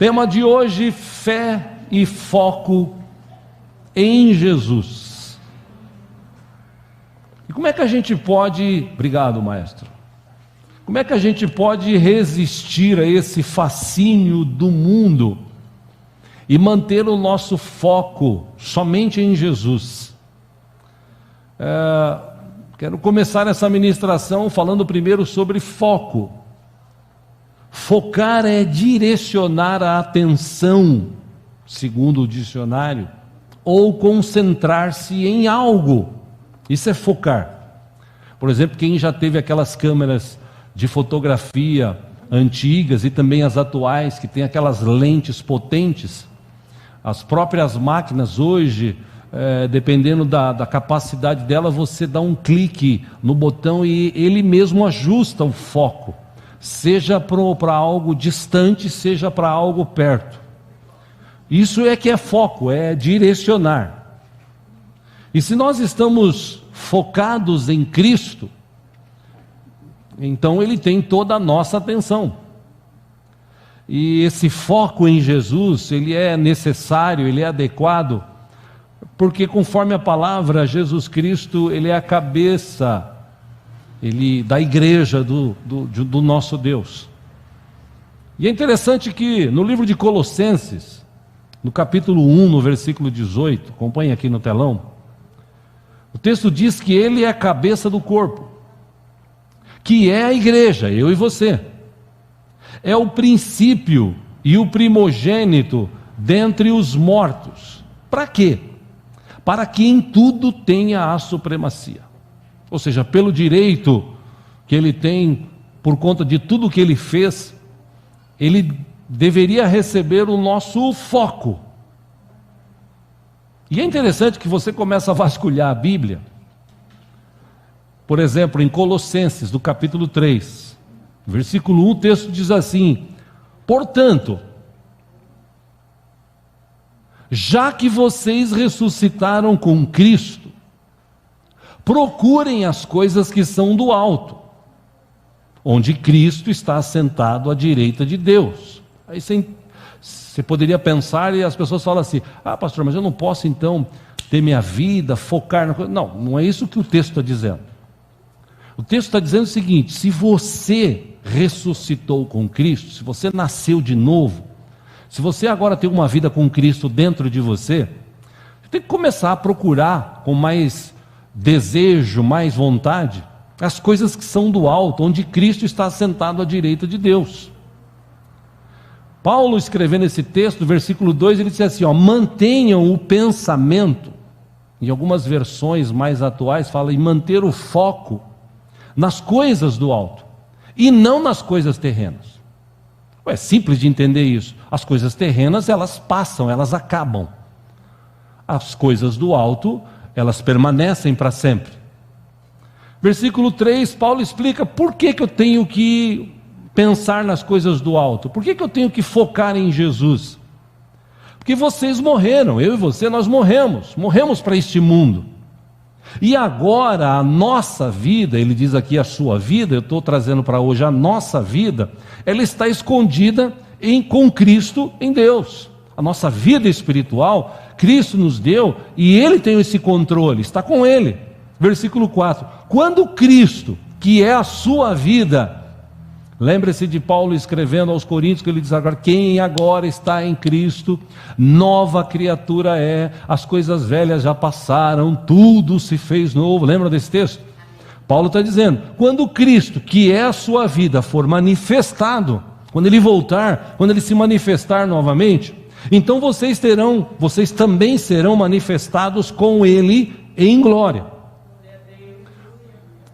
Tema de hoje: fé e foco em Jesus. E como é que a gente pode... Obrigado, maestro. Como é que a gente pode resistir a esse fascínio do mundo e manter o nosso foco somente em Jesus? Quero começar essa ministração falando primeiro sobre foco. Focar é direcionar a atenção, segundo o dicionário, ou concentrar-se em algo. Isso é focar. Por exemplo, quem já teve aquelas câmeras de fotografia antigas e também as atuais, que tem aquelas lentes potentes, as próprias máquinas hoje, dependendo da capacidade dela, você dá um clique no botão e ele mesmo ajusta o foco, seja para algo distante, seja para algo perto. Isso é que é foco, é direcionar. E se nós estamos focados em Cristo, então Ele tem toda a nossa atenção. E esse foco em Jesus, ele é necessário, ele é adequado, porque conforme a palavra, Jesus Cristo, Ele é a cabeça da igreja do nosso Deus. E é interessante que no livro de Colossenses, no capítulo 1, no versículo 18, acompanhe aqui no telão, o texto diz que Ele é a cabeça do corpo, que é a igreja, eu e você. É o princípio e o primogênito dentre os mortos. Para quê? Para que em tudo tenha a supremacia. Ou seja, pelo direito que Ele tem, por conta de tudo que Ele fez, Ele deveria receber o nosso foco. E é interessante que você começa a vasculhar a Bíblia. Por exemplo, em Colossenses, do capítulo 3, versículo 1, o texto diz assim: portanto, já que vocês ressuscitaram com Cristo, procurem as coisas que são do alto, onde Cristo está assentado à direita de Deus. Aí você poderia pensar, e as pessoas falam assim: pastor, mas eu não posso então ter minha vida, focar na coisa. Não é isso que o texto está dizendo. O texto está dizendo o seguinte: se você ressuscitou com Cristo, se você nasceu de novo, se você agora tem uma vida com Cristo dentro de você, você tem que começar a procurar com mais desejo, mais vontade, as coisas que são do alto, onde Cristo está sentado à direita de Deus. Paulo, escrevendo esse texto, versículo 2, ele diz assim: mantenham o pensamento, em algumas versões mais atuais fala em manter o foco nas coisas do alto, e não nas coisas terrenas. É simples de entender isso. As coisas terrenas, elas passam, elas acabam. As coisas do alto, elas permanecem para sempre. Versículo 3, Paulo explica por que eu tenho que pensar nas coisas do alto, por que eu tenho que focar em Jesus. Porque vocês morreram, eu e você, nós morremos para este mundo. E agora a nossa vida, ele diz aqui a sua vida, eu estou trazendo para hoje a nossa vida, ela está escondida com Cristo em Deus. A nossa vida espiritual, Cristo nos deu e Ele tem esse controle, está com Ele. Versículo 4, quando Cristo, que é a sua vida, lembre-se de Paulo escrevendo aos Coríntios, que ele diz agora: quem agora está em Cristo, nova criatura é, as coisas velhas já passaram, tudo se fez novo. Lembra desse texto? Paulo está dizendo, quando Cristo, que é a sua vida, for manifestado, quando Ele voltar, quando Ele se manifestar novamente, então vocês também serão manifestados com Ele em glória.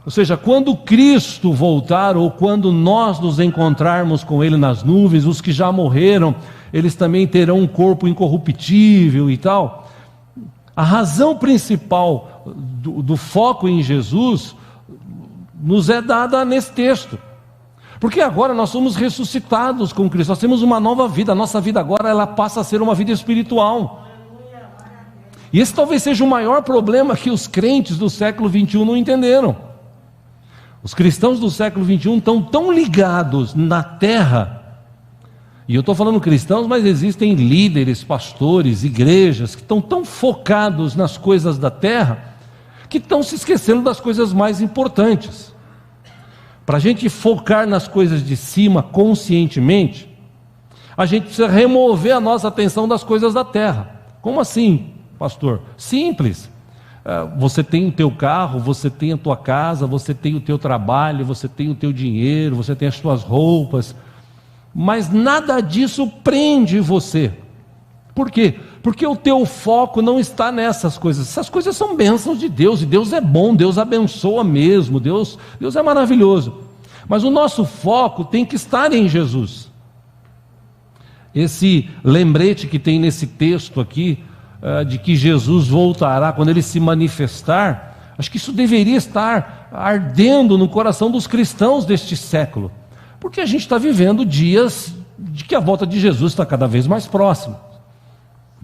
Ou seja, quando Cristo voltar, ou quando nós nos encontrarmos com Ele nas nuvens, os que já morreram, eles também terão um corpo incorruptível e tal. A razão principal do foco em Jesus nos é dada nesse texto. Porque agora nós somos ressuscitados com Cristo, nós temos uma nova vida, a nossa vida agora ela passa a ser uma vida espiritual. E esse talvez seja o maior problema que os crentes do século 21 não entenderam. Os cristãos do século 21 estão tão ligados na terra E eu estou falando cristãos, mas existem líderes, pastores, igrejas que estão tão focados nas coisas da terra que estão se esquecendo das coisas mais importantes. Para a gente focar nas coisas de cima conscientemente, a gente precisa remover a nossa atenção das coisas da terra. Como assim, pastor? Simples. Você tem o teu carro, você tem a tua casa, você tem o teu trabalho, você tem o teu dinheiro, você tem as tuas roupas, mas nada disso prende você. Por quê? Porque o teu foco não está nessas coisas. Essas coisas são bênçãos de Deus, e Deus é bom, Deus abençoa mesmo, Deus é maravilhoso. Mas o nosso foco tem que estar em Jesus. Esse lembrete que tem nesse texto aqui, de que Jesus voltará quando Ele se manifestar, acho que isso deveria estar ardendo no coração dos cristãos deste século, porque a gente está vivendo dias de que a volta de Jesus está cada vez mais próxima.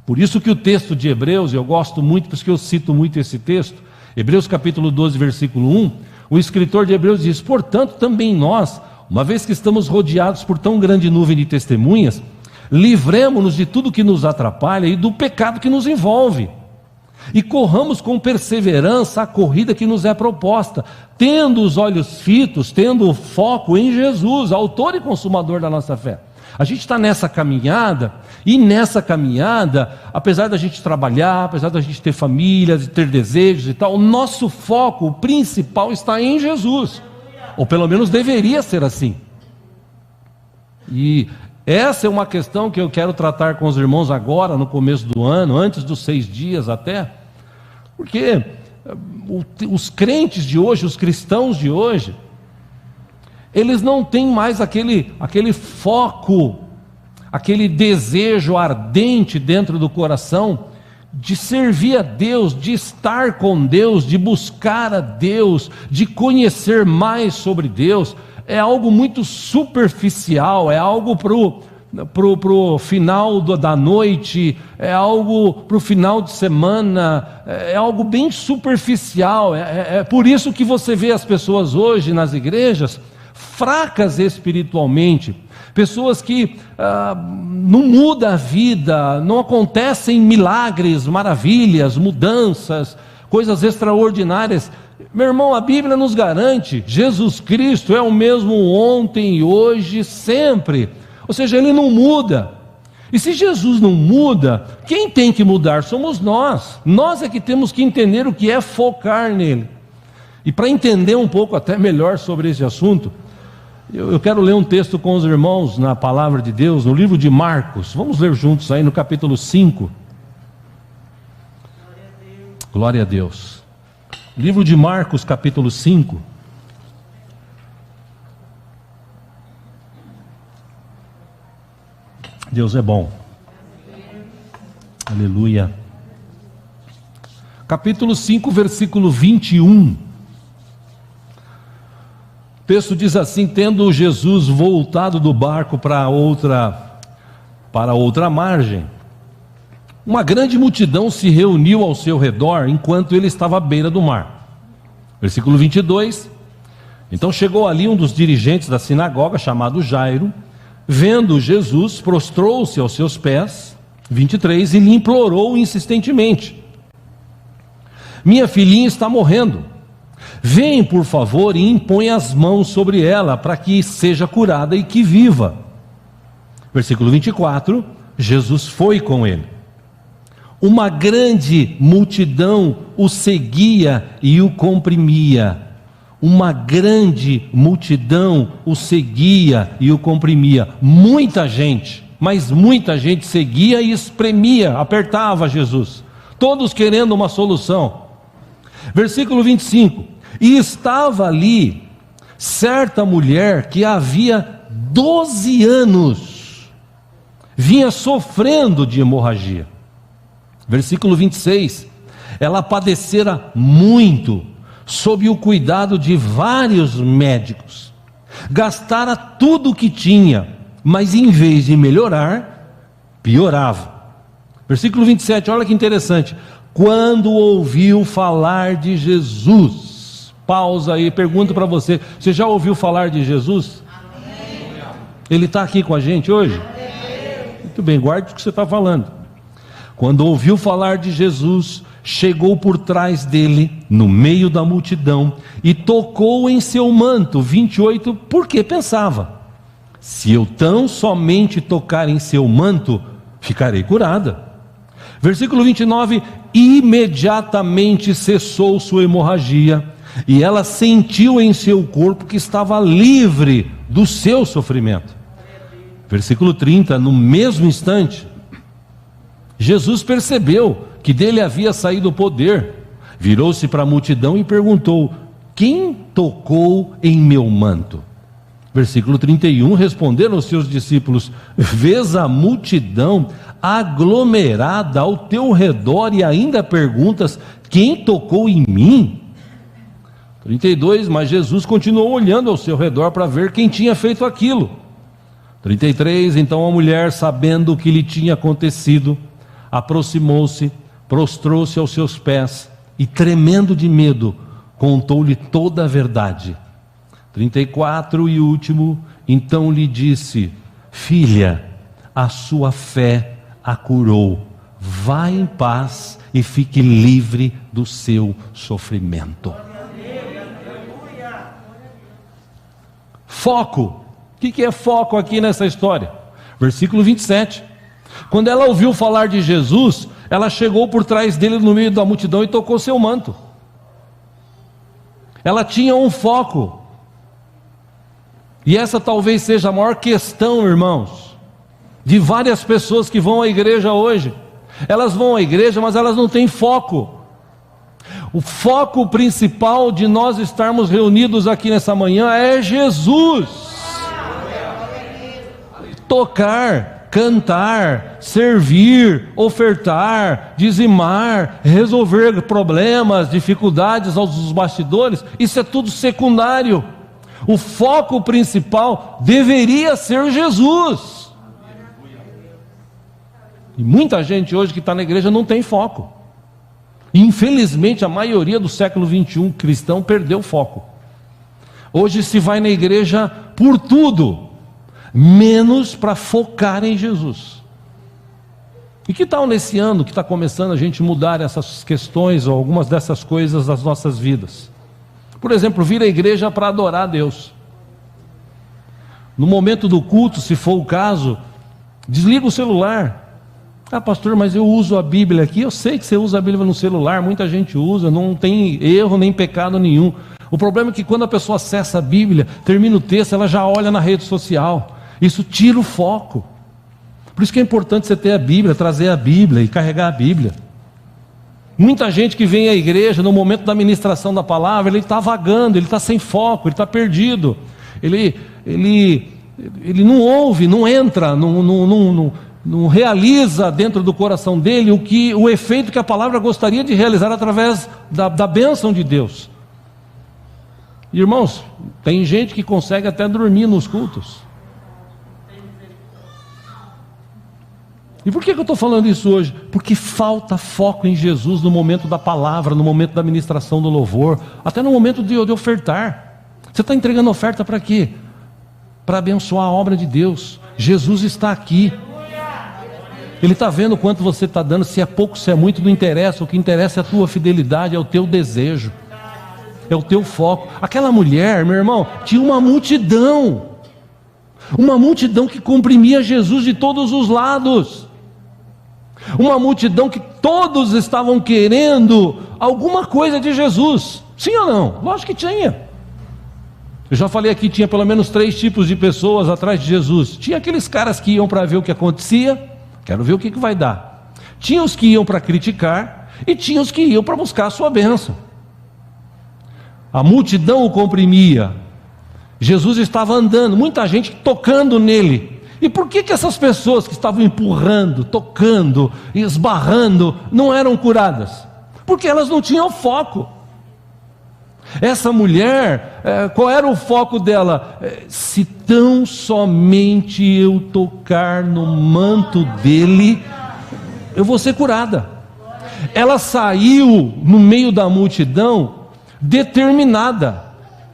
Por isso que o texto de Hebreus, eu gosto muito, por isso que eu cito muito esse texto, Hebreus capítulo 12, versículo 1, o escritor de Hebreus diz: portanto também nós, uma vez que estamos rodeados por tão grande nuvem de testemunhas, livremo-nos de tudo que nos atrapalha e do pecado que nos envolve, e corramos com perseverança a corrida que nos é proposta, tendo os olhos fitos, tendo o foco em Jesus, autor e consumador da nossa fé. A gente está nessa caminhada, e nessa caminhada, apesar da gente trabalhar, apesar da gente ter família, de ter desejos e tal, o nosso foco, o principal, está em Jesus, ou pelo menos deveria ser assim. E essa é uma questão que eu quero tratar com os irmãos agora, no começo do ano, antes dos 6 dias até, porque os crentes de hoje, os cristãos de hoje, eles não têm mais aquele foco, aquele desejo ardente dentro do coração de servir a Deus, de estar com Deus, de buscar a Deus, de conhecer mais sobre Deus. É algo muito superficial, é algo pro final da noite, é algo pro final de semana, é algo bem superficial. É por isso que você vê as pessoas hoje nas igrejas fracas espiritualmente, pessoas que não mudam a vida, não acontecem milagres, maravilhas, mudanças, coisas extraordinárias. Meu irmão, a Bíblia nos garante, Jesus Cristo é o mesmo ontem, hoje, sempre. Ou seja, Ele não muda. E se Jesus não muda, quem tem que mudar somos nós. Nós é que temos que entender o que é focar nele. E para entender um pouco até melhor sobre esse assunto, eu quero ler um texto com os irmãos na palavra de Deus, no livro de Marcos. Vamos ler juntos aí no capítulo 5. Glória a Deus. Livro de Marcos, capítulo 5. Deus é bom. Aleluia. Capítulo 5, versículo 21. O texto diz assim: tendo Jesus voltado do barco para outra margem, uma grande multidão se reuniu ao seu redor enquanto ele estava à beira do mar. Versículo 22. Então chegou ali um dos dirigentes da sinagoga, chamado Jairo, vendo Jesus, prostrou-se aos seus pés, 23, e lhe implorou insistentemente: minha filhinha está morrendo. Vem, por favor, e impõe as mãos sobre ela, para que seja curada e que viva. Versículo 24, Jesus foi com ele. Uma grande multidão o seguia e o comprimia. Uma grande multidão o seguia e o comprimia. Muita gente, mas muita gente seguia e espremia, apertava Jesus. Todos querendo uma solução. Versículo 25. E estava ali certa mulher que havia 12 anos vinha sofrendo de hemorragia. Versículo 26. Ela padecera muito sob o cuidado de vários médicos, gastara tudo o que tinha, mas em vez de melhorar, piorava. Versículo 27, olha que interessante. Quando ouviu falar de Jesus, pausa aí, pergunto para você: você já ouviu falar de Jesus? Amém. Ele está aqui com a gente hoje? Amém. Muito bem, guarde o que você está falando. Quando ouviu falar de Jesus, chegou por trás dele, no meio da multidão, e tocou em seu manto. 28, porque pensava: se eu tão somente tocar em seu manto, ficarei curada. Versículo 29, imediatamente cessou sua hemorragia, e ela sentiu em seu corpo que estava livre do seu sofrimento. Versículo 30, no mesmo instante, Jesus percebeu que dele havia saído o poder, virou-se para a multidão e perguntou: quem tocou em meu manto? Versículo 31, responderam os seus discípulos: vês a multidão aglomerada ao teu redor e ainda perguntas: quem tocou em mim? 32, mas Jesus continuou olhando ao seu redor para ver quem tinha feito aquilo. 33, então a mulher, sabendo o que lhe tinha acontecido, aproximou-se, prostrou-se aos seus pés e, tremendo de medo, contou-lhe toda a verdade. 34 e último, então lhe disse: filha, a sua fé a curou, vá em paz e fique livre do seu sofrimento. Foco. O que é foco aqui nessa história? Versículo 27. Quando ela ouviu falar de Jesus, ela chegou por trás dele no meio da multidão e tocou seu manto. Ela tinha um foco. E essa talvez seja a maior questão, irmãos, de várias pessoas que vão à igreja hoje. Elas vão à igreja, mas elas não têm foco. O foco principal de nós estarmos reunidos aqui nessa manhã é Jesus. Tocar, cantar, servir, ofertar, dizimar, resolver problemas, dificuldades aos bastidores, isso é tudo secundário. O foco principal deveria ser Jesus. E muita gente hoje que está na igreja não tem foco. Infelizmente a maioria do século 21 cristão perdeu o foco. Hoje se vai na igreja por tudo, menos para focar em Jesus. E que tal nesse ano que está começando a gente mudar essas questões ou algumas dessas coisas das nossas vidas? Por exemplo, vir à igreja para adorar a Deus. No momento do culto, se for o caso, desliga o celular. Ah, pastor, mas eu uso a Bíblia aqui. Eu sei que você usa a Bíblia no celular, muita gente usa, não tem erro nem pecado nenhum. O problema é que quando a pessoa acessa a Bíblia, termina o texto, ela já olha na rede social. Isso tira o foco. Por isso que é importante você ter a Bíblia, trazer a Bíblia e carregar a Bíblia. Muita gente que vem à igreja, no momento da ministração da palavra, ele está vagando, ele está sem foco, ele está perdido. Ele não ouve, não entra, não realiza dentro do coração dele o efeito que a palavra gostaria de realizar através da bênção de Deus. Irmãos, tem gente que consegue até dormir nos cultos. E por que eu estou falando isso hoje? Porque falta foco em Jesus no momento da palavra, no momento da ministração do louvor, até no momento de ofertar. Você está entregando oferta para quê? Para abençoar a obra de Deus. Jesus está aqui. Ele está vendo quanto você está dando, se é pouco, se é muito, não interessa. O que interessa é a tua fidelidade, é o teu desejo, é o teu foco. Aquela mulher, meu irmão, tinha uma multidão que comprimia Jesus de todos os lados. Uma multidão que todos estavam querendo alguma coisa de Jesus. Sim ou não? Lógico que tinha. Eu já falei aqui, tinha pelo menos 3 tipos de pessoas atrás de Jesus. Tinha aqueles caras que iam para ver o que acontecia, quero ver o que vai dar. Tinha os que iam para criticar e tinha os que iam para buscar a sua bênção. A multidão o comprimia. Jesus estava andando, muita gente tocando nele. E por que essas pessoas que estavam empurrando, tocando, esbarrando, não eram curadas? Porque elas não tinham foco. Essa mulher, qual era o foco dela? Se tão somente eu tocar no manto dele, eu vou ser curada. Ela saiu no meio da multidão determinada.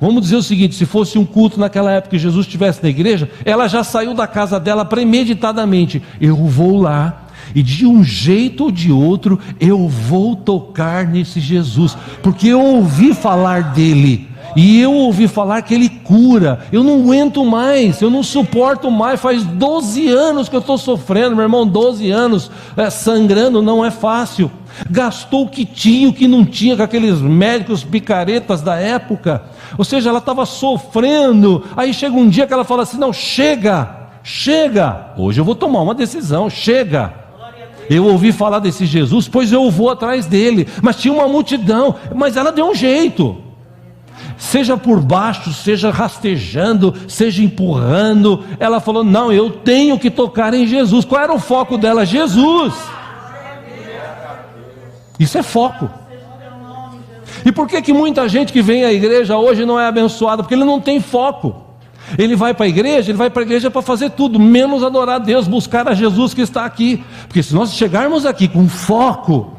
Vamos dizer o seguinte: se fosse um culto naquela época que Jesus estivesse na igreja, ela já saiu da casa dela premeditadamente: eu vou lá e de um jeito ou de outro eu vou tocar nesse Jesus, porque eu ouvi falar dele, e eu ouvi falar que ele cura. Eu não aguento mais, eu não suporto mais. Faz 12 anos que eu estou sofrendo, meu irmão. 12 anos sangrando não é fácil. Gastou o que tinha, o que não tinha, com aqueles médicos picaretas da época. Ou seja, ela estava sofrendo. Aí chega um dia que ela fala assim: não, chega, hoje eu vou tomar uma decisão, chega. Eu ouvi falar desse Jesus, pois eu vou atrás dele. Mas tinha uma multidão, mas ela deu um jeito, seja por baixo, seja rastejando, seja empurrando. Ela falou: não, eu tenho que tocar em Jesus. Qual era o foco dela? Jesus. Isso é foco. E por que muita gente que vem à igreja hoje não é abençoada? Porque ele não tem foco. Ele vai para a igreja para fazer tudo, menos adorar a Deus, buscar a Jesus que está aqui. Porque se nós chegarmos aqui com foco,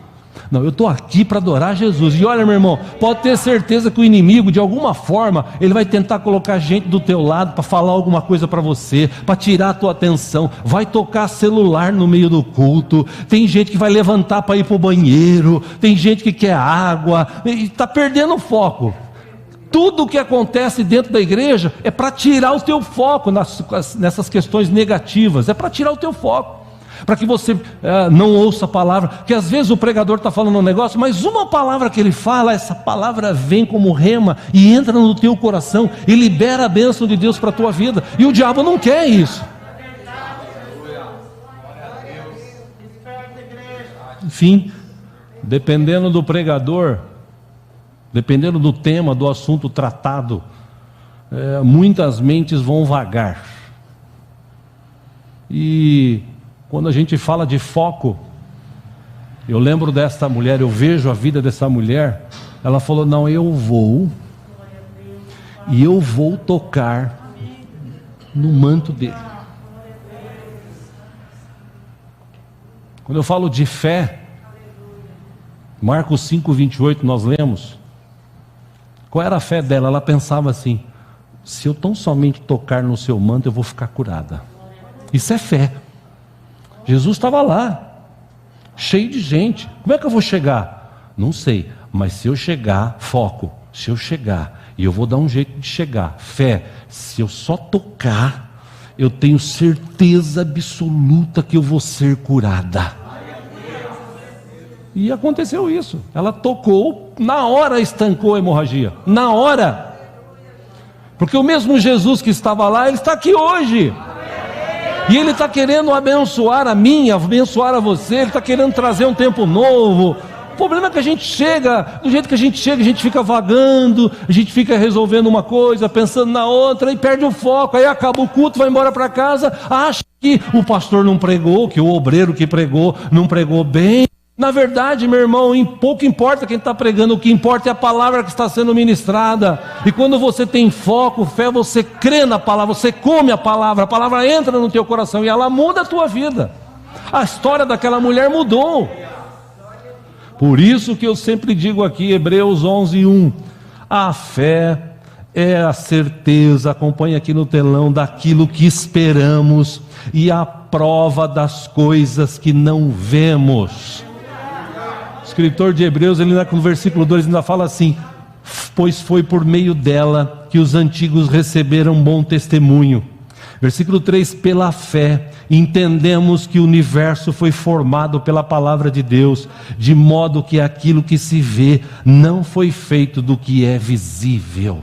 não, eu estou aqui para adorar Jesus. E olha, meu irmão, pode ter certeza que o inimigo, de alguma forma, ele vai tentar colocar gente do teu lado para falar alguma coisa para você, para tirar a tua atenção. Vai tocar celular no meio do culto. Tem gente que vai levantar para ir para o banheiro. Tem gente que quer água e está perdendo o foco. Tudo o que acontece dentro da igreja é para tirar o teu foco nessas questões negativas. É para tirar o teu foco, para que você não ouça a palavra. Porque às vezes o pregador está falando um negócio, mas uma palavra que ele fala, essa palavra vem como rema e entra no teu coração e libera a bênção de Deus para a tua vida. E o diabo não quer isso. Enfim, dependendo do pregador, dependendo do tema, do assunto tratado, muitas mentes vão vagar. E quando a gente fala de foco, eu lembro desta mulher, eu vejo a vida dessa mulher. Ela falou: não, eu vou tocar no manto dele. Quando eu falo de fé, Marcos 5:28 nós lemos. Qual era a fé dela? Ela pensava assim: se eu tão somente tocar no seu manto, eu vou ficar curada. Isso é fé. Jesus estava lá, cheio de gente. Como é que eu vou chegar? Não sei, mas se eu chegar, foco. Se eu chegar, e eu vou dar um jeito de chegar. Fé. Se eu só tocar, eu tenho certeza absoluta que eu vou ser curada. E aconteceu isso. Ela tocou, na hora estancou a hemorragia. Na hora. Porque o mesmo Jesus que estava lá, ele está aqui hoje. E ele está querendo abençoar a mim, abençoar a você. Ele está querendo trazer um tempo novo. O problema é que a gente chega, do jeito que a gente chega, a gente fica vagando, a gente fica resolvendo uma coisa, pensando na outra, e perde o foco. Aí acaba o culto, vai embora para casa, acha que o pastor não pregou, que o obreiro que pregou não pregou bem. Na verdade, meu irmão, pouco importa quem está pregando, o que importa é a palavra que está sendo ministrada. E quando você tem foco, fé, você crê na palavra, você come a palavra entra no teu coração e ela muda a tua vida. A história daquela mulher mudou. Por isso que eu sempre digo aqui, Hebreus 11:1, a fé é a certeza, acompanha aqui no telão, daquilo que esperamos e a prova das coisas que não vemos. O escritor de Hebreus, ele no versículo 2 ainda fala assim: pois foi por meio dela que os antigos receberam bom testemunho. Versículo 3, pela fé entendemos que o universo foi formado pela palavra de Deus, de modo que aquilo que se vê não foi feito do que é visível.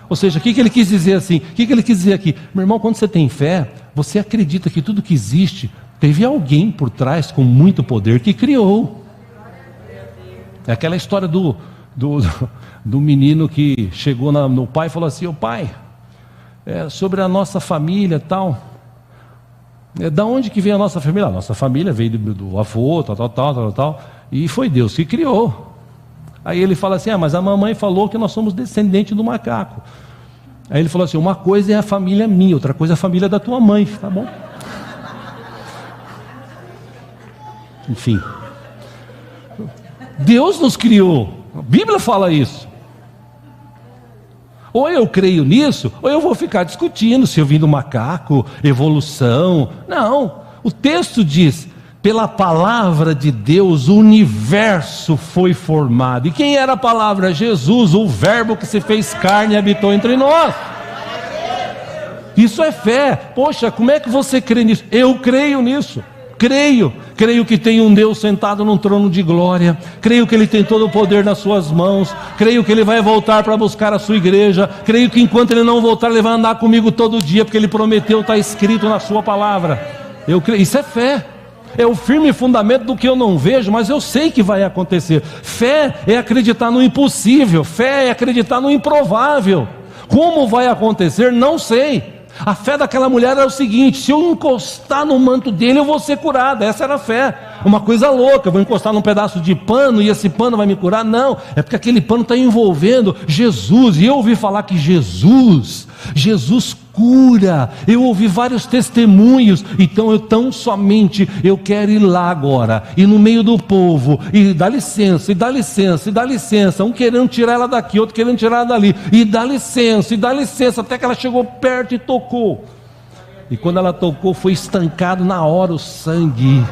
Ou seja, o que ele quis dizer assim? O que ele quis dizer aqui? Meu irmão, quando você tem fé, você acredita que tudo que existe, teve alguém por trás com muito poder que criou. É aquela história do menino que chegou no pai e falou assim: ô pai, sobre a nossa família e tal, da onde que vem a nossa família? A nossa família veio do avô, tal, e foi Deus que criou. Aí ele fala assim: mas a mamãe falou que nós somos descendentes do macaco. Aí ele falou assim: uma coisa é a família minha, outra coisa é a família da tua mãe. Tá bom? Enfim, Deus nos criou, a Bíblia fala isso. Ou eu creio nisso, ou eu vou ficar discutindo se eu vim do macaco, evolução. Não, o texto diz: pela palavra de Deus o universo foi formado. E quem era a palavra? Jesus, o verbo que se fez carne e habitou entre nós. Isso é fé. Poxa, como é que você crê nisso? Eu creio nisso. Creio que tem um Deus sentado num trono de glória, creio que Ele tem todo o poder nas suas mãos, creio que Ele vai voltar para buscar a sua igreja, creio que enquanto Ele não voltar, Ele vai andar comigo todo dia, porque Ele prometeu, está escrito na sua palavra. Eu creio, isso é fé, é o firme fundamento do que eu não vejo, mas eu sei que vai acontecer. Fé é acreditar no impossível, fé é acreditar no improvável. Como vai acontecer, não sei. A fé daquela mulher era o seguinte: se eu encostar no manto dele, eu vou ser curada. Essa era a fé. Uma coisa louca, eu vou encostar num pedaço de pano e esse pano vai me curar? Não, é porque aquele pano está envolvendo Jesus. E eu ouvi falar que Jesus cura. Eu ouvi vários testemunhos. Então eu quero ir lá agora, e no meio do povo, e dá licença, e dá licença, e dá licença, um querendo tirar ela daqui, outro querendo tirar ela dali, e dá licença, até que ela chegou perto e tocou. E quando ela tocou, foi estancado na hora o sangue.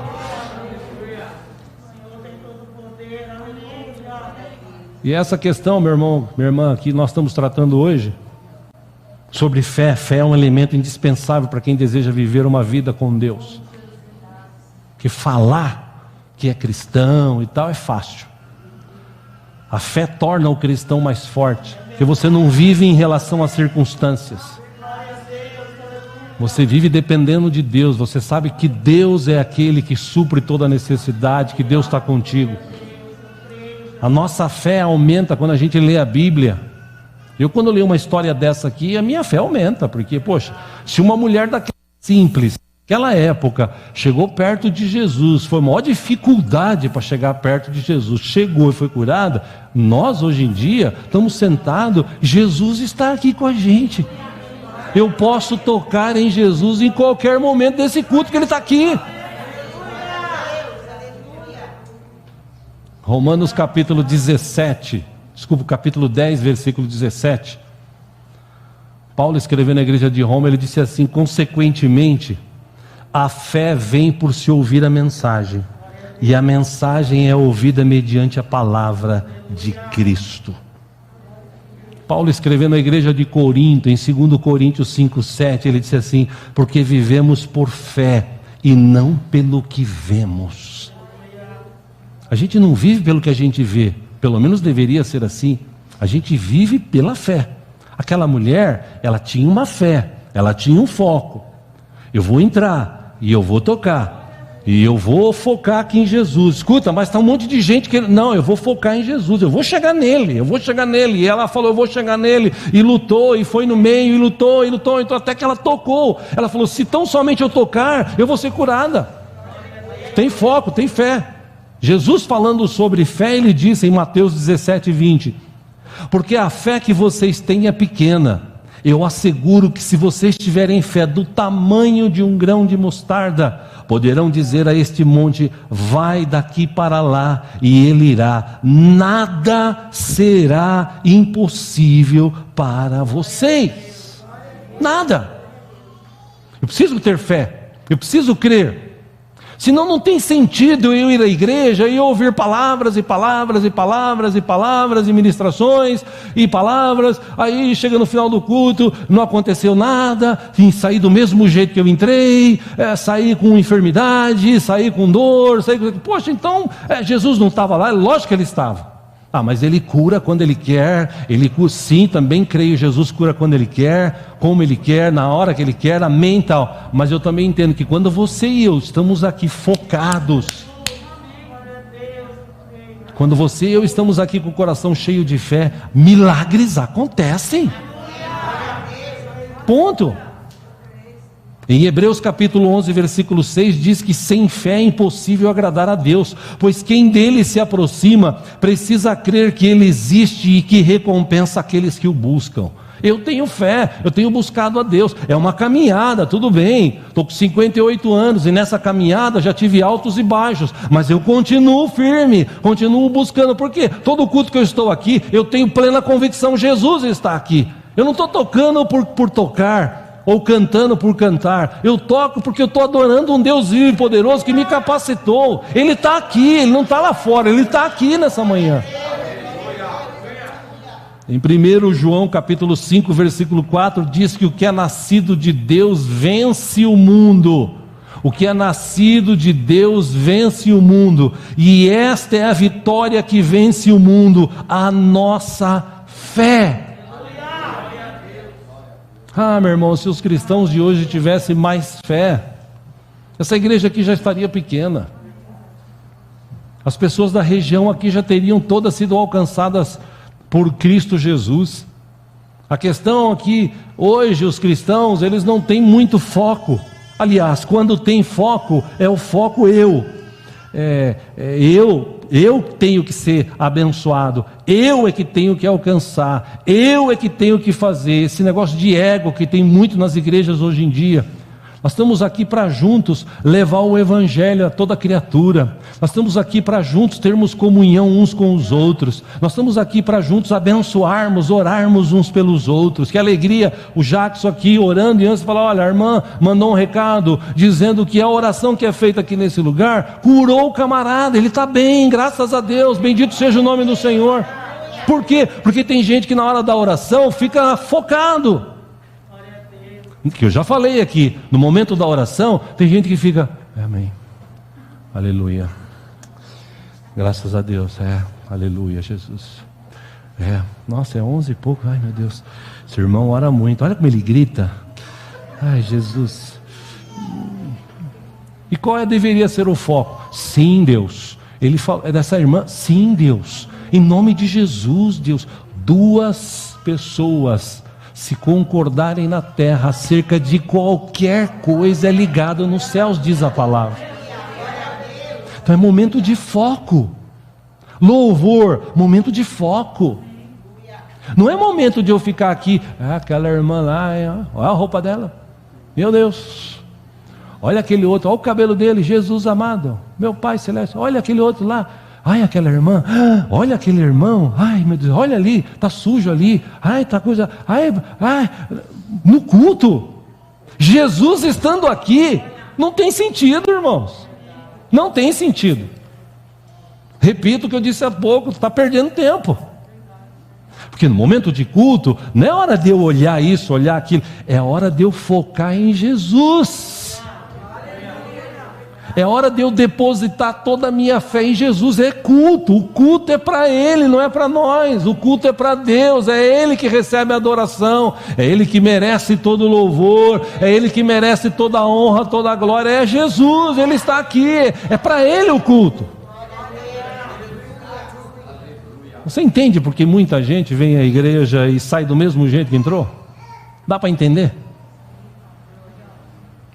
E essa questão, meu irmão, minha irmã, que nós estamos tratando hoje sobre fé. Fé é um elemento indispensável para quem deseja viver uma vida com Deus. Que falar que é cristão e tal é fácil. A fé torna o cristão mais forte, porque você não vive em relação às circunstâncias. Você vive dependendo de Deus. Você sabe que Deus é aquele que supre toda a necessidade, que Deus está contigo. A nossa fé aumenta quando a gente lê a Bíblia. Eu, quando leio uma história dessa aqui, a minha fé aumenta, porque, poxa, se uma mulher daquela simples, naquela época, chegou perto de Jesus, foi a maior dificuldade para chegar perto de Jesus, chegou e foi curada, nós hoje em dia estamos sentados, Jesus está aqui com a gente. Eu posso tocar em Jesus em qualquer momento desse culto que Ele está aqui. Romanos capítulo 10, versículo 17. Paulo, escrevendo na igreja de Roma, ele disse assim: consequentemente, a fé vem por se ouvir a mensagem, e a mensagem é ouvida mediante a palavra de Cristo. Paulo, escrevendo na igreja de Corinto, em 2 Coríntios 5:7, ele disse assim: porque vivemos por fé e não pelo que vemos. A gente não vive pelo que a gente vê, pelo menos deveria ser assim. A gente vive pela fé. Aquela mulher, ela tinha uma fé, ela tinha um foco. Eu vou entrar e eu vou tocar e eu vou focar aqui em Jesus. Escuta, mas está um monte de gente que não, eu vou focar em Jesus, eu vou chegar nele. E ela falou: eu vou chegar nele, e lutou, e foi no meio, e lutou, então até que ela tocou. Ela falou: se tão somente eu tocar, eu vou ser curada. Tem foco, tem fé. Jesus, falando sobre fé, ele disse em Mateus 17:20: porque a fé que vocês têm é pequena. Eu asseguro que se vocês tiverem fé do tamanho de um grão de mostarda, poderão dizer a este monte: vai daqui para lá, e ele irá. Nada será impossível para vocês. Nada. Eu preciso ter fé, eu preciso crer. Senão não tem sentido eu ir à igreja e ouvir palavras e palavras e palavras e palavras e ministrações e palavras. Aí chega no final do culto, não aconteceu nada, e sair do mesmo jeito que eu entrei, sair com enfermidade, sair com dor, poxa, então Jesus não estava lá? Lógico que Ele estava. Mas Ele cura quando Ele quer. Ele cura, sim, também creio, Jesus cura quando Ele quer, como Ele quer, na hora que Ele quer, amém, tal. Mas eu também entendo que quando você e eu estamos aqui focados, quando você e eu estamos aqui com o coração cheio de fé, milagres acontecem. Ponto. Em Hebreus capítulo 11, versículo 6, diz que sem fé é impossível agradar a Deus, pois quem dele se aproxima precisa crer que Ele existe e que recompensa aqueles que o buscam. Eu tenho fé, eu tenho buscado a Deus. É uma caminhada, tudo bem, estou com 58 anos e nessa caminhada já tive altos e baixos, mas eu continuo firme, continuo buscando. Por quê? Todo culto que eu estou aqui, eu tenho plena convicção: Jesus está aqui. Eu não estou tocando por tocar, ou cantando por cantar. Eu toco porque eu estou adorando um Deus vivo e poderoso que me capacitou. Ele está aqui, Ele não está lá fora, Ele está aqui nessa manhã. Em 1 João capítulo 5, versículo 4, diz que o que é nascido de Deus vence o mundo. O que é nascido de Deus vence o mundo. E esta é a vitória que vence o mundo, a nossa fé. Ah, meu irmão, se os cristãos de hoje tivessem mais fé, essa igreja aqui já estaria pequena. As pessoas da região aqui já teriam todas sido alcançadas por Cristo Jesus. A questão aqui, hoje os cristãos, eles não têm muito foco. Aliás, quando tem foco, é o foco eu tenho que ser abençoado, eu é que tenho que alcançar, eu é que tenho que fazer. Esse negócio de ego que tem muito nas igrejas hoje em dia. Nós estamos aqui para juntos levar o evangelho a toda criatura. Nós estamos aqui para juntos termos comunhão uns com os outros. Nós estamos aqui para juntos abençoarmos, orarmos uns pelos outros. Que alegria o Jackson aqui orando, e antes de falar: olha, a irmã mandou um recado dizendo que a oração que é feita aqui nesse lugar curou o camarada, ele está bem, graças a Deus, bendito seja o nome do Senhor. Por quê? Porque tem gente que na hora da oração fica focado. Que eu já falei aqui, no momento da oração, tem gente que fica: amém, aleluia, graças a Deus, aleluia, Jesus, nossa, é 11 e pouco, ai meu Deus, esse irmão ora muito, olha como ele grita, ai Jesus. E qual deveria ser o foco? Sim, Deus. Ele fala, é dessa irmã, sim, Deus, em nome de Jesus, Deus. Duas pessoas se concordarem na terra acerca de qualquer coisa, é ligado nos céus, diz a palavra. Então é momento de foco. Louvor, momento de foco. Não é momento de eu ficar aqui: aquela irmã lá, olha a roupa dela, meu Deus, olha aquele outro, olha o cabelo dele, Jesus amado, meu Pai Celeste, olha aquele outro lá, ai, aquela irmã, olha aquele irmão, ai meu Deus, olha ali, está sujo ali, ai, está coisa, ai, no culto, Jesus estando aqui, não tem sentido, irmãos, não tem sentido. Repito o que eu disse há pouco, está perdendo tempo, porque no momento de culto, não é hora de eu olhar isso, olhar aquilo, é hora de eu focar em Jesus. É hora de eu depositar toda a minha fé em Jesus. É culto, o culto é para Ele, não é para nós. O culto é para Deus, é Ele que recebe a adoração, é Ele que merece todo o louvor, é Ele que merece toda a honra, toda a glória. É Jesus, Ele está aqui, é para Ele o culto. Você entende porque muita gente vem à igreja e sai do mesmo jeito que entrou? Dá para entender?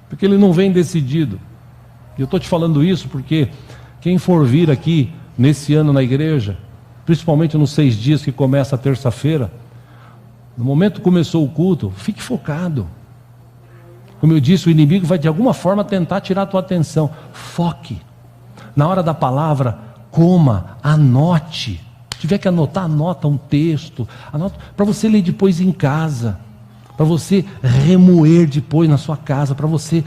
Porque ele não vem decidido. Eu estou te falando isso porque quem for vir aqui nesse ano na igreja, principalmente nos 6 dias que começa a terça-feira, no momento que começou o culto, fique focado. Como eu disse, o inimigo vai de alguma forma tentar tirar a tua atenção. Foque. Na hora da palavra, coma, anote. Se tiver que anotar, anota um texto, anota para você ler depois em casa, para você remoer depois na sua casa, para você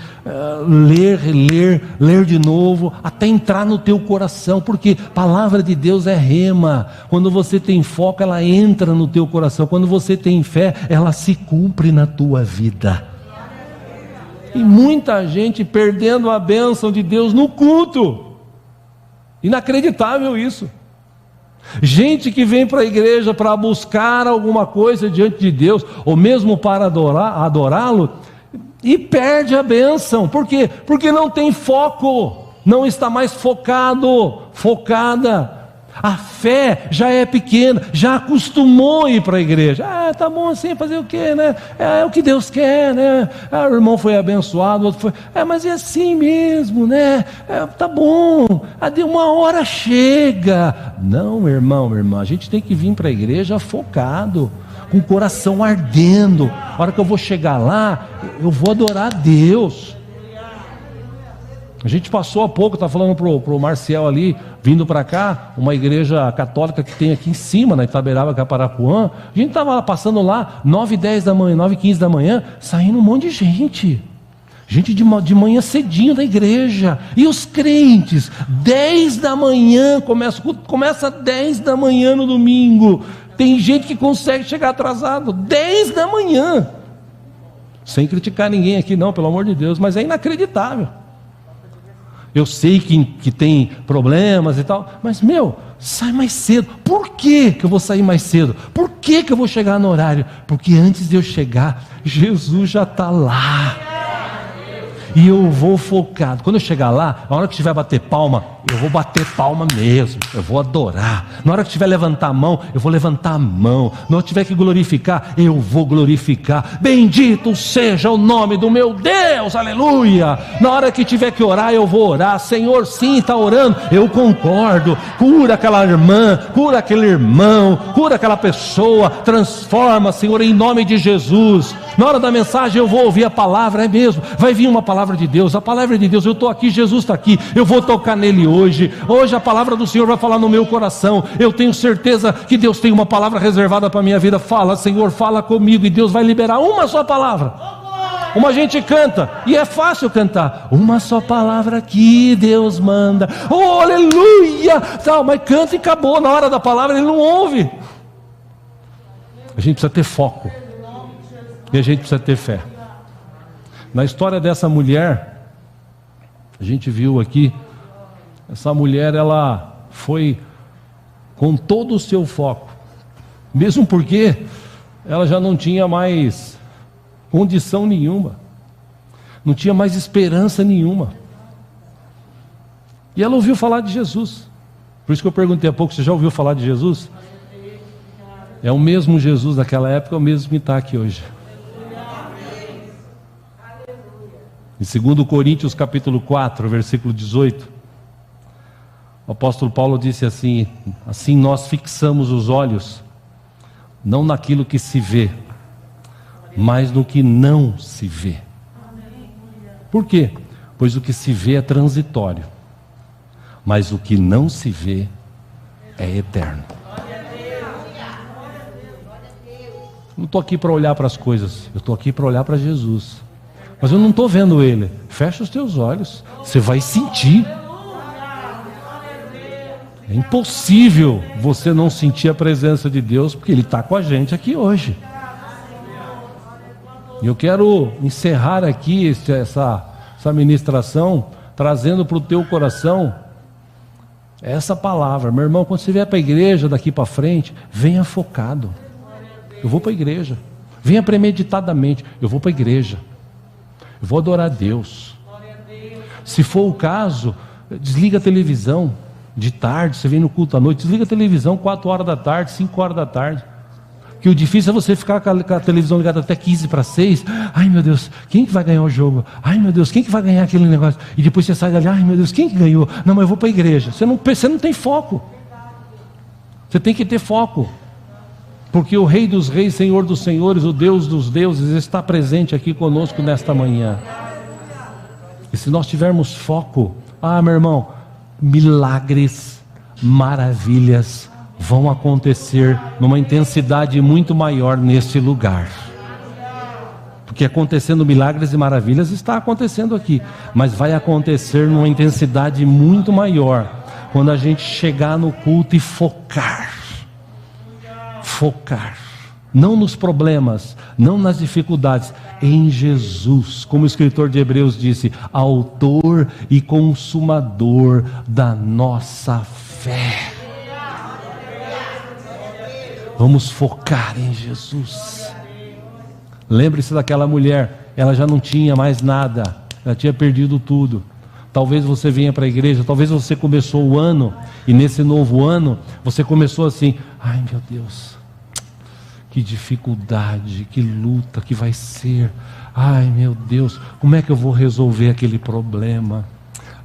ler de novo, até entrar no teu coração, porque palavra de Deus é rema. Quando você tem foco, ela entra no teu coração. Quando você tem fé, ela se cumpre na tua vida. E muita gente perdendo a bênção de Deus no culto. Inacreditável isso. Gente que vem para a igreja para buscar alguma coisa diante de Deus, ou mesmo para adorá-lo, e perde a bênção. Por quê? Porque não tem foco, não está mais focada. A fé já é pequena, já acostumou a ir para a igreja. Tá bom assim, fazer o quê, né? É o que Deus quer, né? O irmão foi abençoado, o outro foi. Mas é assim mesmo, né? Tá bom, de uma hora chega. Não, irmão, irmã, a gente tem que vir para a igreja focado, com o coração ardendo. A hora que eu vou chegar lá, eu vou adorar a Deus. A gente passou há pouco, está falando pro Marcial ali, vindo para cá, uma igreja católica que tem aqui em cima, na Itaberaba, Caparapuã. A gente estava passando lá, 9h10 da manhã, 9h15 da manhã, saindo um monte de gente. Gente de manhã cedinho da igreja. E os crentes, 10 da manhã, começa 10 da manhã no domingo. Tem gente que consegue chegar atrasado, 10 da manhã. Sem criticar ninguém aqui não, pelo amor de Deus, mas é inacreditável. Eu sei que tem problemas e tal, mas sai mais cedo. Por que eu vou sair mais cedo? Por que eu vou chegar no horário? Porque antes de eu chegar, Jesus já está lá. E eu vou focado. Quando eu chegar lá, na hora que tiver bater palma, eu vou bater palma mesmo. Eu vou adorar. Na hora que tiver levantar a mão, eu vou levantar a mão. Na hora que tiver que glorificar, eu vou glorificar. Bendito seja o nome do meu Deus, aleluia. Na hora que tiver que orar, eu vou orar. Senhor, sim, está orando. Eu concordo. Cura aquela irmã, cura aquele irmão, cura aquela pessoa. Transforma, Senhor, em nome de Jesus. Na hora da mensagem eu vou ouvir a palavra, é mesmo, vai vir uma palavra de Deus, a palavra de Deus, eu estou aqui, Jesus está aqui, eu vou tocar nele hoje a palavra do Senhor vai falar no meu coração, eu tenho certeza que Deus tem uma palavra reservada para a minha vida. Fala, Senhor, fala comigo, e Deus vai liberar uma só palavra. Como a gente canta, e é fácil cantar, uma só palavra que Deus manda, oh aleluia, mas canta e acabou. Na hora da palavra ele não ouve. A gente precisa ter foco. E a gente precisa ter fé. Na história dessa mulher, a gente viu aqui, essa mulher, ela foi com todo o seu foco, mesmo porque ela já não tinha mais condição nenhuma, não tinha mais esperança nenhuma. E ela ouviu falar de Jesus. Por isso que eu perguntei há pouco, você já ouviu falar de Jesus? É o mesmo Jesus daquela época, é o mesmo que está aqui hoje. Em 2 Coríntios capítulo 4, versículo 18, o apóstolo Paulo disse assim: assim nós fixamos os olhos, não naquilo que se vê, mas no que não se vê. Por quê? Pois o que se vê é transitório, mas o que não se vê é eterno. Não estou aqui para olhar para as coisas, eu estou aqui para olhar para Jesus. Mas eu não estou vendo Ele. Fecha os teus olhos, você vai sentir. É impossível você não sentir a presença de Deus, porque Ele está com a gente aqui hoje. E eu quero encerrar aqui essa ministração, trazendo para o teu coração essa palavra. Meu irmão, quando você vier para a igreja daqui para frente, venha focado. Eu vou para a igreja. Venha premeditadamente. Eu vou para a igreja. Eu vou adorar a Deus. Se for o caso, desliga a televisão de tarde, você vem no culto à noite, desliga a televisão 4 horas da tarde, 5 horas da tarde. Que o difícil é você ficar com a televisão ligada até 15 para 6. Ai meu Deus, quem que vai ganhar o jogo? Ai meu Deus, quem que vai ganhar aquele negócio? E depois você sai dali, ai meu Deus, quem que ganhou? Não, mas eu vou para a igreja. Você não tem foco. Você tem que ter foco. Porque o Rei dos Reis, Senhor dos Senhores, o Deus dos deuses está presente aqui conosco nesta manhã. E se nós tivermos foco, meu irmão, milagres, maravilhas vão acontecer numa intensidade muito maior neste lugar. Porque acontecendo milagres e maravilhas está acontecendo aqui, mas vai acontecer numa intensidade muito maior quando a gente chegar no culto e focar, não nos problemas, não nas dificuldades, em Jesus, como o escritor de Hebreus disse, autor e consumador da nossa fé. Vamos focar em Jesus. Lembre-se daquela mulher, ela já não tinha mais nada, ela tinha perdido tudo. Talvez você venha para a igreja, talvez você começou o ano, e nesse novo ano, você começou assim, ai meu Deus, que dificuldade, que luta que vai ser, ai meu Deus, como é que eu vou resolver aquele problema?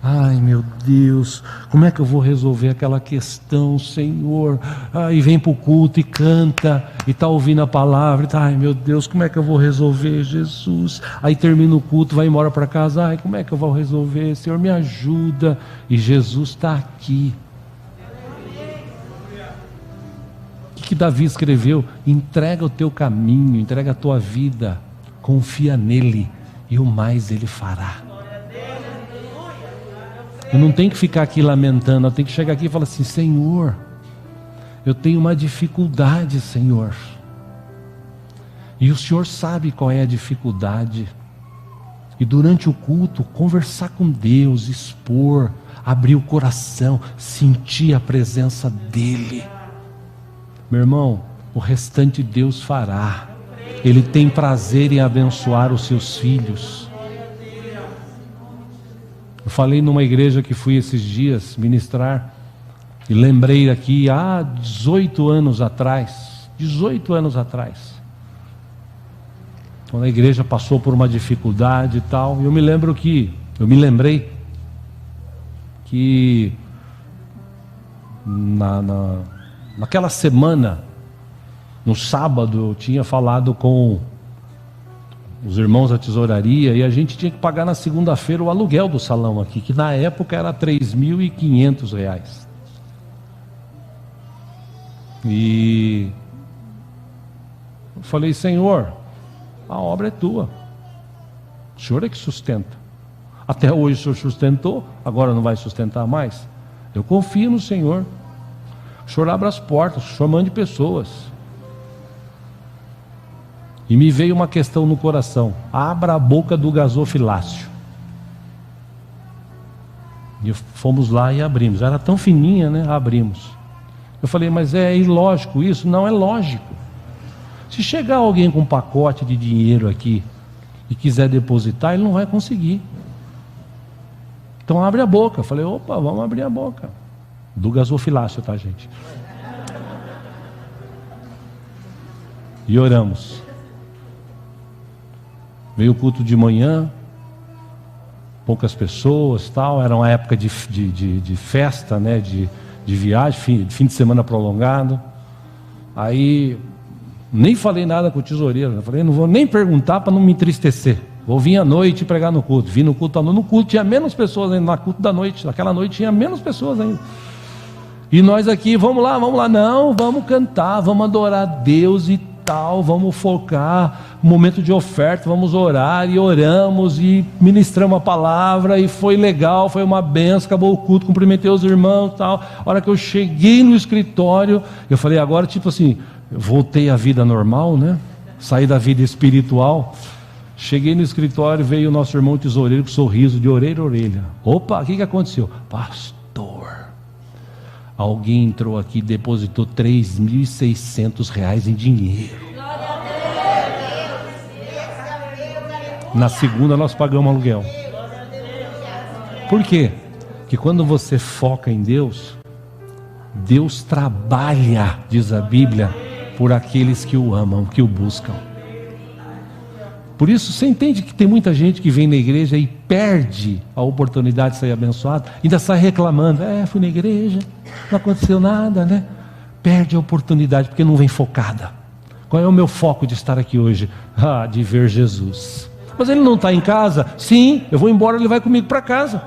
Ai meu Deus, como é que eu vou resolver aquela questão, Senhor? Aí vem para o culto e canta, e está ouvindo a palavra, ai meu Deus, como é que eu vou resolver, Jesus? Aí termina o culto, vai embora para casa, ai como é que eu vou resolver? Senhor, me ajuda. E Jesus está aqui. O que Davi escreveu? Entrega o teu caminho, entrega a tua vida, confia nele, e o mais ele fará. Eu não tenho que ficar aqui lamentando, eu tenho que chegar aqui e falar assim: Senhor, eu tenho uma dificuldade, Senhor. E o Senhor sabe qual é a dificuldade. E durante o culto, conversar com Deus, expor, abrir o coração, sentir a presença dEle. Meu irmão, o restante Deus fará. Ele tem prazer em abençoar os seus filhos. Eu falei numa igreja que fui esses dias ministrar, e lembrei aqui, há 18 anos atrás, quando a igreja passou por uma dificuldade e tal, eu me lembrei que naquela semana, no sábado, eu tinha falado com os irmãos da tesouraria, e a gente tinha que pagar na segunda-feira o aluguel do salão aqui, que na época era R$3.500. E eu falei: Senhor, a obra é tua, o Senhor é que sustenta. Até hoje o Senhor sustentou, agora não vai sustentar mais? Eu confio no Senhor. O Senhor abre as portas, o Senhor mande pessoas. E me veio uma questão no coração: abra a boca do gasofilácio. E fomos lá e abrimos. Era tão fininha, né? Abrimos. Eu falei: mas é ilógico isso? Não é lógico. Se chegar alguém com um pacote de dinheiro aqui e quiser depositar, ele não vai conseguir. Então abre a boca. Eu falei: opa, vamos abrir a boca. Do gasofilácio, tá, gente? E oramos. Veio o culto de manhã, poucas pessoas, tal. Era uma época de festa, né? De viagem, fim de semana prolongado. Aí nem falei nada com o tesoureiro. Eu falei: não vou nem perguntar para não me entristecer. Vou vir à noite pregar no culto. Vim no culto à noite. No culto tinha menos pessoas ainda. No culto da noite, naquela noite tinha menos pessoas ainda. E nós aqui, vamos lá. Não, vamos cantar, vamos adorar a Deus e tal, vamos focar, momento de oferta, vamos orar, e oramos, e ministramos a palavra, e foi legal, foi uma benção, acabou o culto, cumprimentei os irmãos, tal. A hora que eu cheguei no escritório, eu falei: agora, tipo assim, eu voltei à vida normal, né? Saí da vida espiritual. Cheguei no escritório, veio o nosso irmão tesoureiro com sorriso de orelha a orelha. Opa, o que aconteceu? Pastor, alguém entrou aqui e depositou R$3.600 em dinheiro. Na segunda nós pagamos aluguel. Por quê? Porque quando você foca em Deus, Deus trabalha, diz a Bíblia, por aqueles que o amam, que o buscam. Por isso você entende que tem muita gente que vem na igreja e perde a oportunidade de ser abençoado, ainda sai reclamando: fui na igreja, não aconteceu nada, né? Perde a oportunidade porque não vem focada. Qual é o meu foco de estar aqui hoje? De ver Jesus. Mas ele não está em casa? Sim, eu vou embora, ele vai comigo para casa.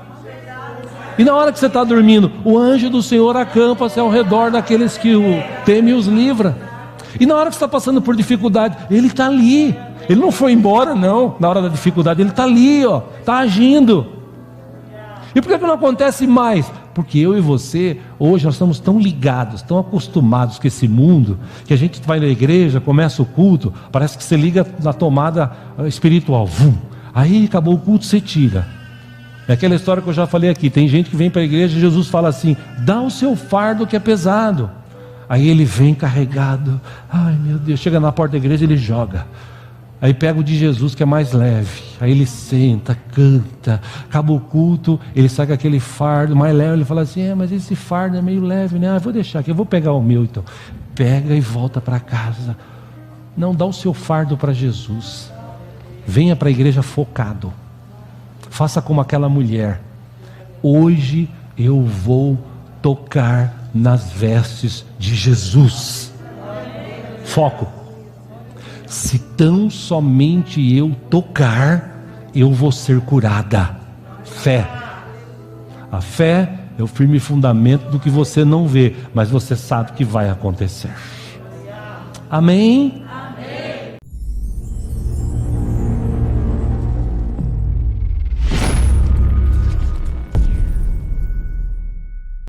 E na hora que você está dormindo, o anjo do Senhor acampa-se ao redor daqueles que o temem e os livra. E na hora que você está passando por dificuldade, ele está ali. Ele não foi embora, não. Na hora da dificuldade, ele está ali, está agindo. E por que não acontece mais? Porque eu e você, hoje, nós estamos tão ligados, tão acostumados com esse mundo, que a gente vai na igreja, começa o culto, parece que você liga na tomada espiritual. Vum. Aí acabou o culto, você tira. É aquela história que eu já falei aqui. Tem gente que vem para a igreja e Jesus fala assim: dá o seu fardo que é pesado. Aí ele vem carregado. Ai meu Deus, chega na porta da igreja, ele joga. Aí pega o de Jesus que é mais leve. Aí ele senta, canta, acaba o culto, ele sai com aquele fardo mais leve. Ele fala assim: mas esse fardo é meio leve, né? Vou deixar aqui, eu vou pegar o meu então. Pega e volta para casa. Não, dá o seu fardo para Jesus. Venha para a igreja focado. Faça como aquela mulher. hoje eu vou tocar nas vestes de Jesus. Foco. Se tão somente eu tocar, eu vou ser curada. Fé. A fé é o firme fundamento do que você não vê, mas você sabe que vai acontecer. Amém?